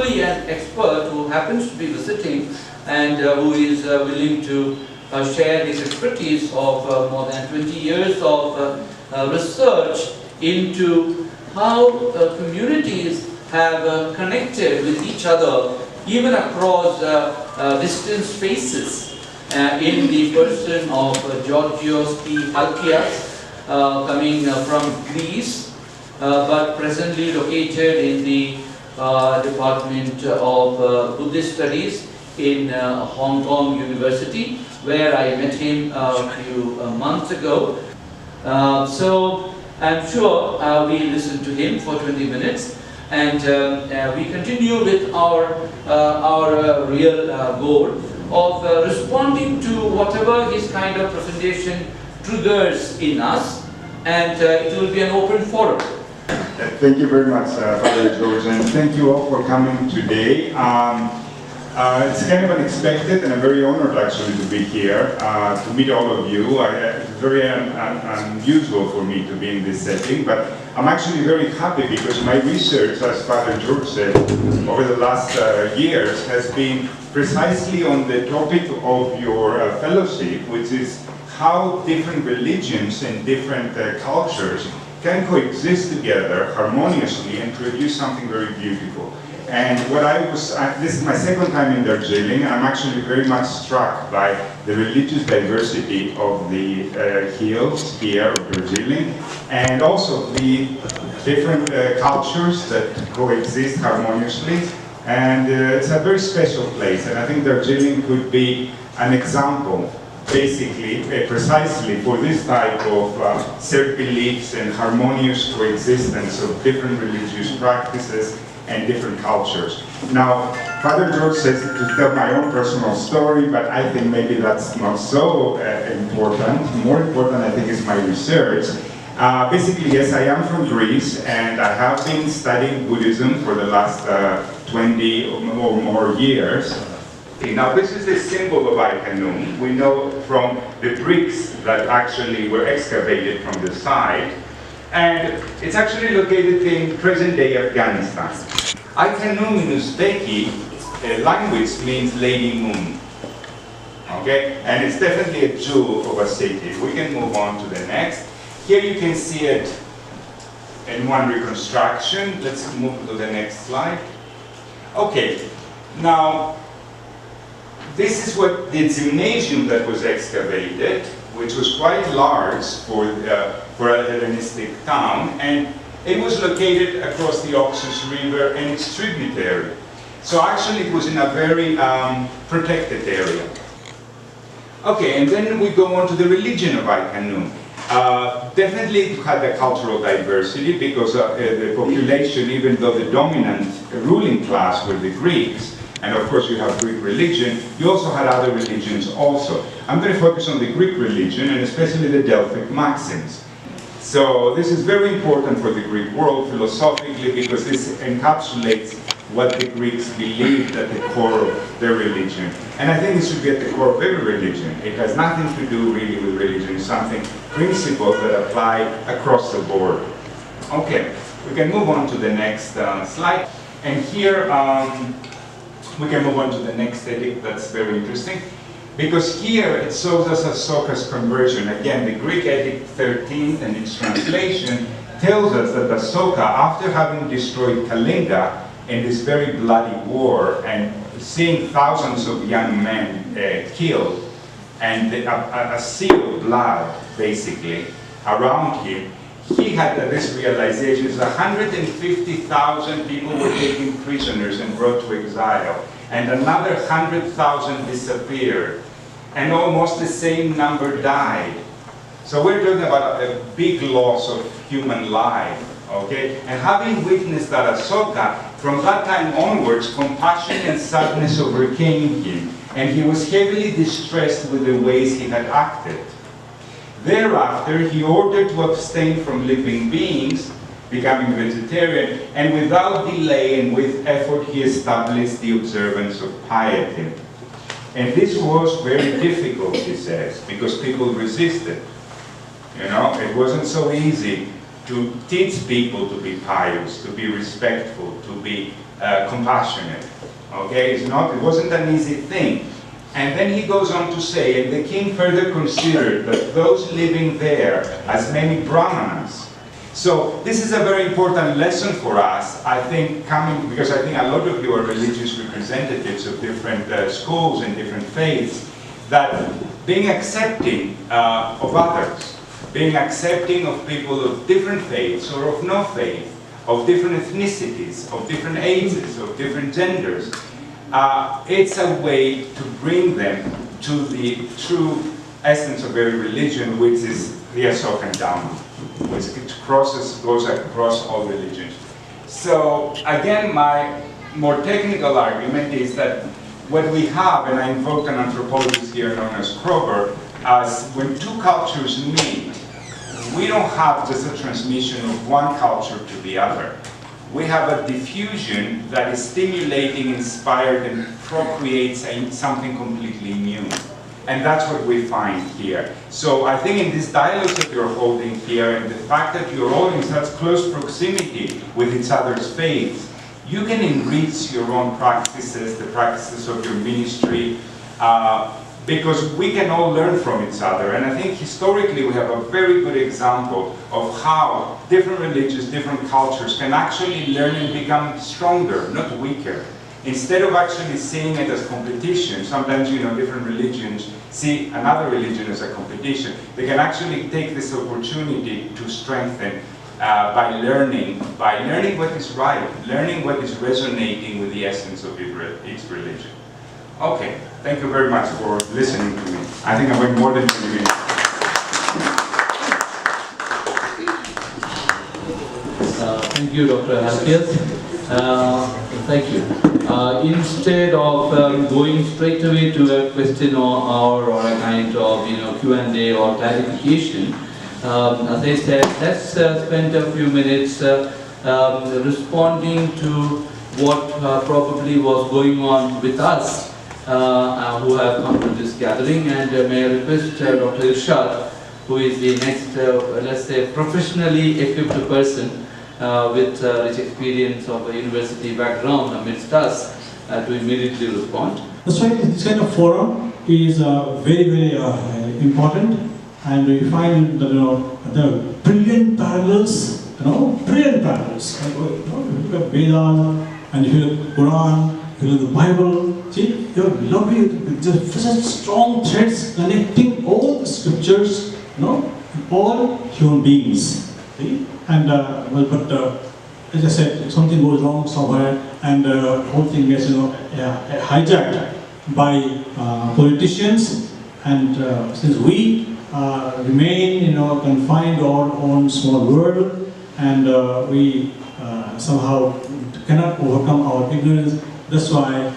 equally an expert who happens to be visiting and who is willing to share his expertise of more than 20 years of research into how communities have connected with each other even across distant spaces in the person of Georgios Halkias, coming from Greece, but presently located in the Department of Buddhist Studies in Hong Kong University, where I met him a few months ago. So I'm sure we listen to him for 20 minutes, and we continue with our real goal of responding to whatever his kind of presentation triggers in us, and it will be an open forum. Thank you very much, Father George, and thank you all for coming today. It's kind of unexpected, and I'm very honored actually to be here, to meet all of you. It's very unusual for me to be in this setting, but I'm actually very happy because my research, as Father George said, over the last years has been precisely on the topic of your fellowship, which is how different religions and different cultures can coexist together harmoniously and produce something very beautiful. And what this is my second time in Darjeeling, and I'm actually very much struck by the religious diversity of the hills here of Darjeeling, and also the different cultures that coexist harmoniously. And it's a very special place, and I think Darjeeling could be an example, basically, precisely for this type of shared beliefs and harmonious coexistence of different religious practices and different cultures. Now, Father George says to tell my own personal story, but I think maybe that's not so important. More important, I think, is my research. Basically, yes, I am from Greece, and I have been studying Buddhism for the last 20 or more years. Now, this is the symbol of Ikanum. We know from the bricks that actually were excavated from the site, and it's actually located in present-day Afghanistan. Ikanum in Uzbeki language means Lady Moon. Okay, and it's definitely a jewel of a city. We can move on to the next. Here you can see it in one reconstruction. Let's move to the next slide. Okay, now this is what the gymnasium that was excavated, which was quite large for a Hellenistic town, and it was located across the Oxus River and its tributary. So actually it was in a very protected area. Okay, and then we go on to the religion of Ikanum. Definitely it had a cultural diversity because the population, even though the dominant ruling class were the Greeks, and of course you have Greek religion, you also had other religions also. I'm going to focus on the Greek religion and especially the Delphic maxims. So this is very important for the Greek world philosophically because this encapsulates what the Greeks believed at the core of their religion. And I think it should be at the core of every religion. It has nothing to do really with religion. It's something, principles that apply across the board. Okay, we can move on to the next slide. And here, we can move on to the next edit. That's very interesting. Because here it shows us Asoka's conversion. Again, the Greek Edict 13 and its translation tells us that Asoka, after having destroyed Kalinga in this very bloody war and seeing thousands of young men killed and a sea of blood, basically, around him, he had this realization that 150,000 people were taken prisoners and brought to exile, and another 100,000 disappeared, and almost the same number died. So we're talking about a big loss of human life, okay? And having witnessed that Asoka, from that time onwards, compassion and sadness overcame him, and he was heavily distressed with the ways he had acted. Thereafter, he ordered to abstain from living beings, becoming vegetarian, and without delay and with effort he established the observance of piety. And this was very difficult, he says, because people resisted. You know, it wasn't so easy to teach people to be pious, to be respectful, to be compassionate. Okay, it wasn't an easy thing. And then he goes on to say, and the king further considered that those living there as many brahmanas. So this is a very important lesson for us, I think, because I think a lot of you are religious representatives of different schools and different faiths, that being accepting of others, being accepting of people of different faiths or of no faith, of different ethnicities, of different ages, of different genders, it's a way to bring them to the true essence of every religion, which is the Ashokan Dhamma, which goes across all religions. So again, my more technical argument is that what we have, and I invoke an anthropologist here known as Kroeber, as when two cultures meet, we don't have just a transmission of one culture to the other. We have a diffusion that is stimulating, inspired, and procreates something completely new. And that's what we find here. So I think in these dialogues that you're holding here, and the fact that you're all in such close proximity with each other's faiths, you can enrich your own practices, the practices of your ministry, because we can all learn from each other. And I think historically we have a very good example of how different religions, different cultures can actually learn and become stronger, not weaker. Instead of actually seeing it as competition, sometimes, you know, different religions see another religion as a competition. They can actually take this opportunity to strengthen by learning what is right, learning what is resonating with the essence of each religion. Okay, thank you very much for listening to me. I think I went more than 20 minutes. Thank you, Dr. Halkias. Thank you. Instead of going straight away to a question or a kind of Q&A or clarification, as I said, let's spend a few minutes responding to what probably was going on with us who have come to this gathering, and may I request Dr. Irshad, who is the next, let's say, professionally equipped person with rich experience of a university background amidst us, to immediately respond. That's why this kind of forum is very, very important, and we find that there are brilliant parallels, brilliant parallels. If you have Vedas, and if you have Quran, if you have the Bible, see, you have lovely, just such strong threads connecting all the scriptures, all human beings. See? And as I said, if something goes wrong somewhere, and the whole thing gets hijacked by politicians, and since we remain confined to our own small world, and we somehow cannot overcome our ignorance, that's why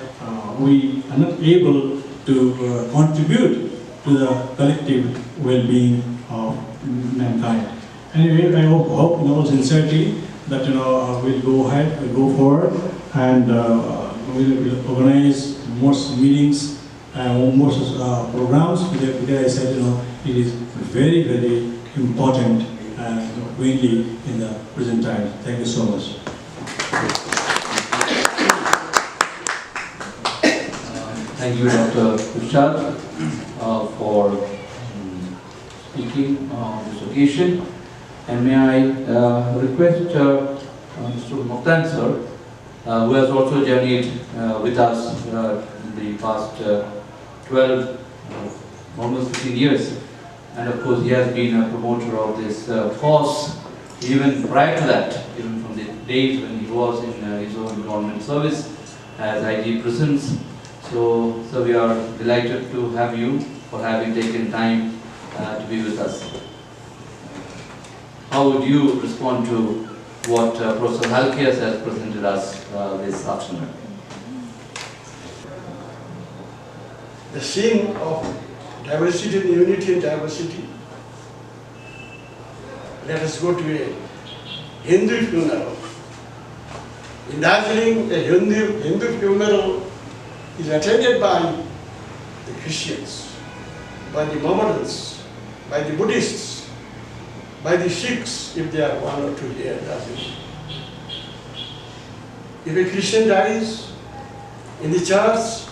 we are not able to contribute to the collective well-being of mankind. Anyway, I hope in all sincerity that we'll go ahead, we'll go forward, and we'll organize more meetings, more programs. Because I said, it is very, very important, mainly in the present time. Thank you so much. Thank you, Dr. Irshad, for speaking on this occasion. And may I request Mr. Muktan sir, who has also journeyed with us in the past 12, almost 15 years. And of course, he has been a promoter of this cause, even prior to that, even from the days when he was in his own government service as IG Prisons. So we are delighted to have you for having taken time to be with us. How would you respond to what Professor Halkias has presented us this afternoon? The scene of diversity and unity and diversity. Let us go to a Hindu funeral. In Darjeeling, a Hindu funeral is attended by the Christians, by the Mohammedans, by the Buddhists, by the Sikhs, if there are one or two here. If a Christian dies in the church,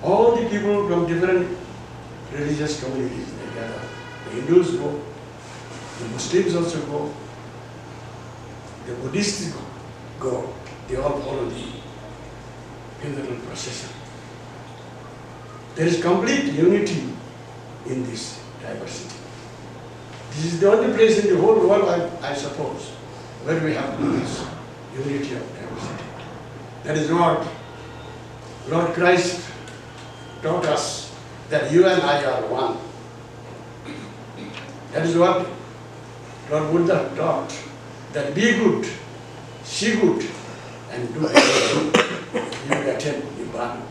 all the people from different religious communities, they gather. The Hindus go, the Muslims also go, the Buddhists go. They all follow the funeral procession. There is complete unity in this diversity. This is the only place in the whole world, I suppose, where we have this unity of diversity. That is what Lord Christ taught us, that you and I are one. That is what Lord Buddha taught, that be good, see good, and do good. You will attain Nibbana.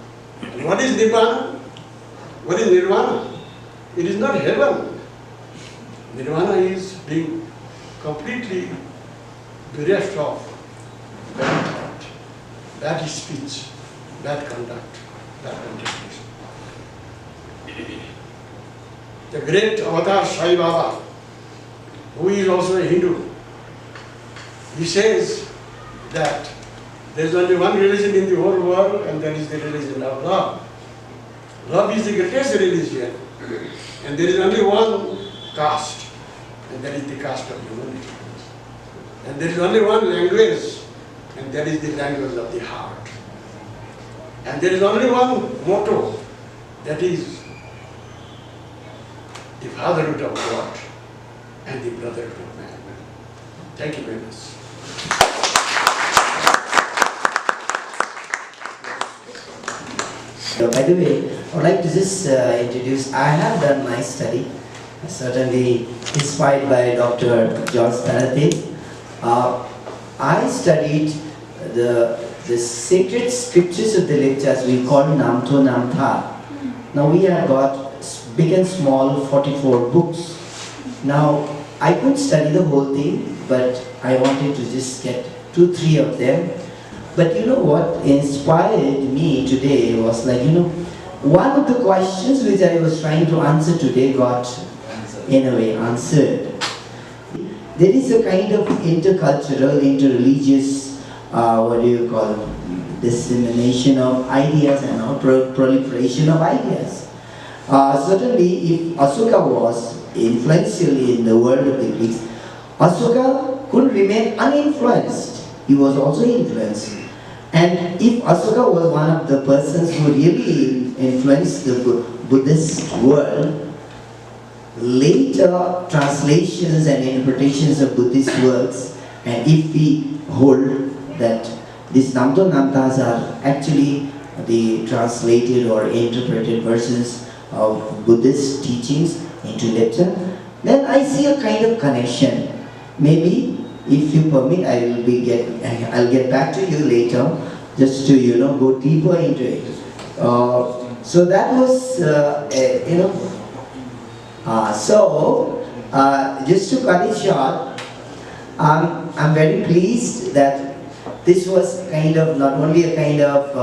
And what is Nibbana? What is Nirvana? It is not heaven. Nirvana is being completely bereft of bad thought, bad speech, bad conduct, bad contemplation. The great avatar Sai Baba, who is also a Hindu, he says that there is only one religion in the whole world, and that is the religion of love. Love is the greatest religion, and there is only one caste, and that is the caste of humanity. And there is only one language, and that is the language of the heart. And there is only one motto, that is the fatherhood of God and the brotherhood of man. Thank you very much. By the way, I would like to just introduce, I have done my study, certainly inspired by Dr. Georgios. I studied the sacred scriptures of the lectures we call Namto Namtha. Now we have got big and small 44 books. Now I couldn't study the whole thing, but I wanted to just get 2-3 of them. But you know what inspired me today was like, one of the questions which I was trying to answer today got, in a way, answered. There is a kind of intercultural, interreligious, dissemination of ideas and proliferation of ideas. Certainly, if Asuka was influential in the world of the Greeks, Asuka couldn't remain uninfluenced. He was also influenced. And if Asuka was one of the persons who really influenced the Buddhist world, later translations and interpretations of Buddhist works, and if we hold that these Namto Namtas are actually the translated or interpreted versions of Buddhist teachings into literature, then I see a kind of connection. Maybe, if you permit, I'll get back to you later, just to go deeper into it. So that was just to cut it short, I'm very pleased that this was kind of not only a kind of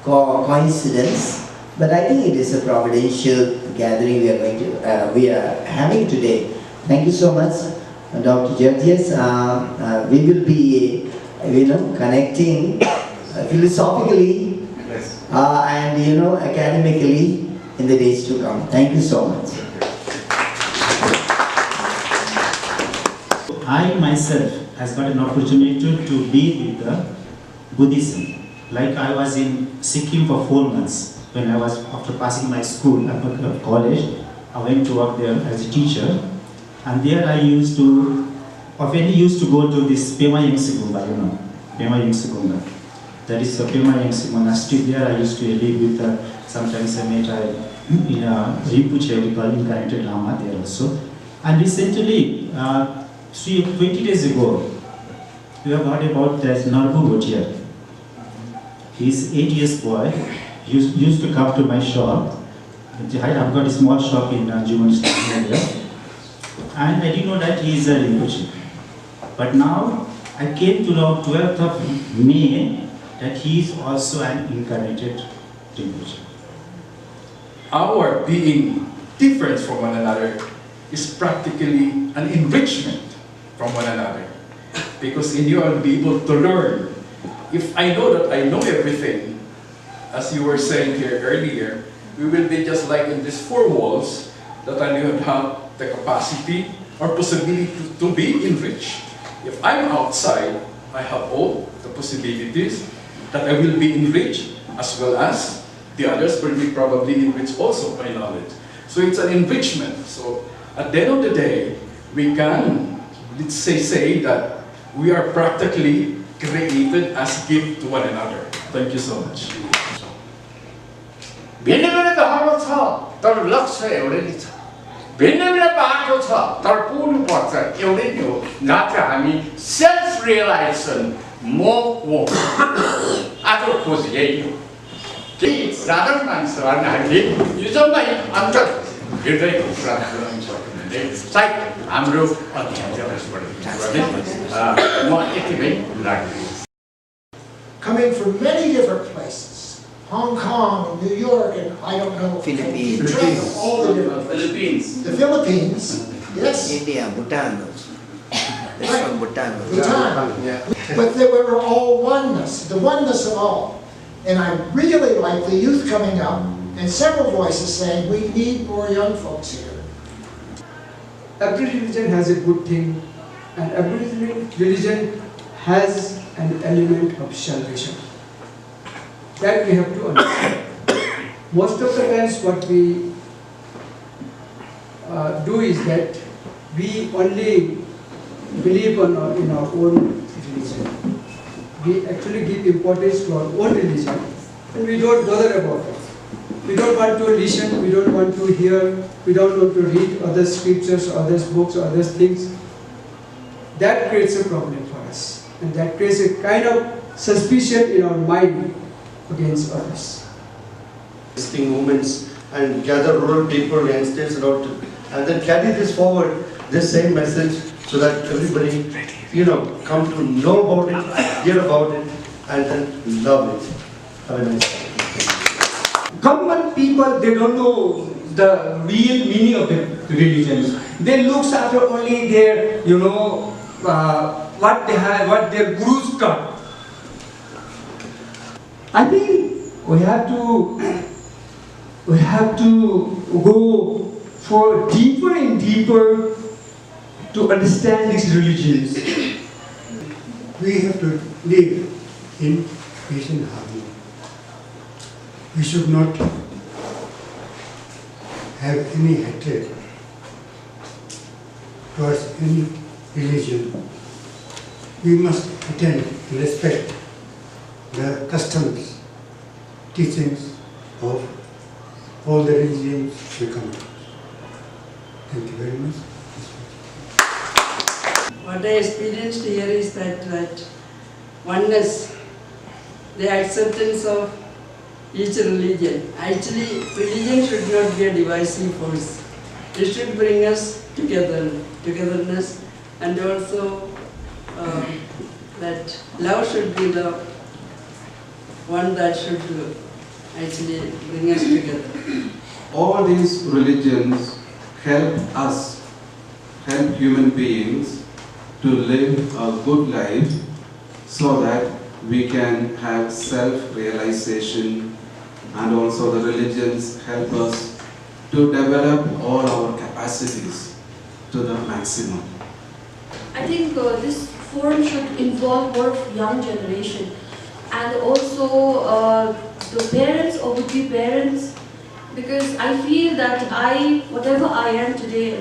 coincidence, but I think it is a providential gathering we are having today. Thank you so much, Dr. Georgios. We will be, connecting philosophically and academically in the days to come. Thank you so much. I myself has got an opportunity to be with the Buddhism. Like I was in Sikkim for 4 months when I was, after passing my school at college, I went to work there as a teacher, and there I often used to go to this Pema Yangtze Gumba, Pema Yangtze Gumba. That is the Pema Yangtze monastery. There I used to live with, sometimes I met in a Rinpoche, we call incarnated Lama there also. And recently, 20 days ago, we have heard about that Narbu Bhotia. He's 8 years boy. He used to come to my shop. I've got a small shop in Juman there. And I didn't know that he is a Rinpoche. But now, I came to know 12th of May that he is also an incarnated Rinpoche. Our being different from one another is practically an enrichment from one another, because in you I'll be able to learn if I know that I know everything, as you were saying here earlier, we will be just like in these four walls that I don't have the capacity or possibility to be enriched. If I'm outside, I have all the possibilities that I will be enriched, as well as the others will be probably enriched also by knowledge. So it's an enrichment. So at the end of the day, we can, let's say that we are practically created as gift to one another. Thank you so much. भिन्न-भिन्न धर्म छ तर लक्ष्य एउटै नै छ भिन्न-भिन्न बाटो छ तर पुग्नुपर्छ एउटै नै हो नत्र हामी सेल्फ रियलाइजेसन मोको आजको खोज यही हो कि साधारण मानिसहरूले हामीले यो जम्मै अन्तर हृदयको कुरा गर्न सक्ने सायद हाम्रो अध्यात्मबाट म यतिमै लाग्छु coming from many different places. Hong Kong, New York, and I don't know. Philippines. All the different Philippines. The Philippines, yes. India, Bhutan. That's Right. from Bhutan. Bhutan. Yeah. But they were all oneness, the oneness of all. And I really like the youth coming up and several voices saying we need more young folks here. Every religion has a good thing, and every religion has an element of salvation. That we have to understand. Most of the times what we do is that we only believe in our own religion. We actually give importance to our own religion and we don't bother about it. We don't want to listen, we don't want to hear, we don't want to read other scriptures, other books, other things. That creates a problem for us, and that creates a kind of suspicion in our mind against others. Existing movements and gather rural people, youngsters around, and then carry this forward, this same message, so that everybody, come to know about it, hear about it, and then love it. Have a nice day. Common people, they don't know the real meaning of the religions. They look after only their, what they have, what their gurus taught. I think we have to go for deeper and deeper to understand these religions. We have to live in peace and harmony. We should not have any hatred towards any religion. We must attend and respect the customs, teachings of all the religions we come to. Thank you very much. What I experienced here is that oneness, the acceptance of each religion. Actually, religion should not be a divisive force. It should bring us togetherness, and also that love should be the one that should actually bring us together. All these religions help us, help human beings to live a good life so that we can have self-realization, and also the religions help us to develop all our capacities to the maximum. I think this forum should involve more of young generation, and also the parents or would-be parents, because I feel that whatever I am today,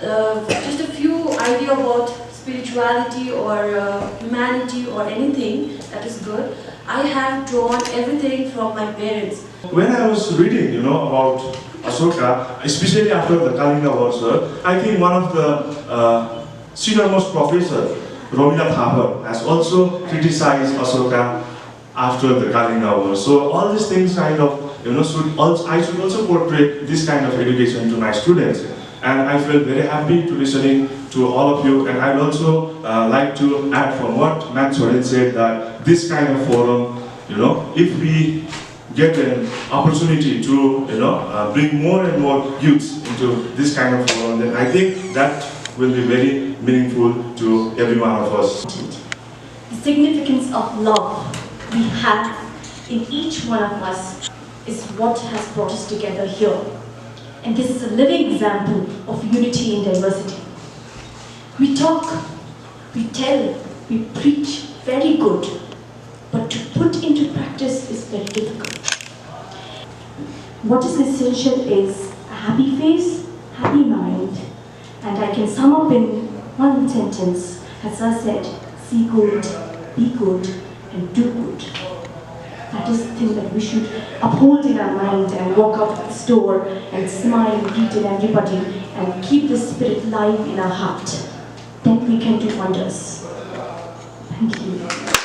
just a few idea about spirituality or humanity or anything that is good, I have drawn everything from my parents. When I was reading, about Ashoka, especially after the Kalinga War, I think one of the senior-most professor, Romina Thapar, has also criticized Ashoka after the Kalinga War. So all these things kind of, I should also portray this kind of education to my students. And I feel very happy to listening to all of you. And I'd also like to add from what Man Soren said, that this kind of forum, if we get an opportunity to, bring more and more youths into this kind of forum, then I think that will be very meaningful to every one of us. The significance of love we have in each one of us is what has brought us together here. And this is a living example of unity in diversity. We talk, we tell, we preach very good, but to put into practice is very difficult. What is essential is a happy face, happy mind, and I can sum up in one sentence, as I said, see good, be good, and do good. That is the thing that we should uphold in our mind and walk out of the store and smile, greet everybody, and keep the spirit live in our heart. Then we can do wonders. Thank you.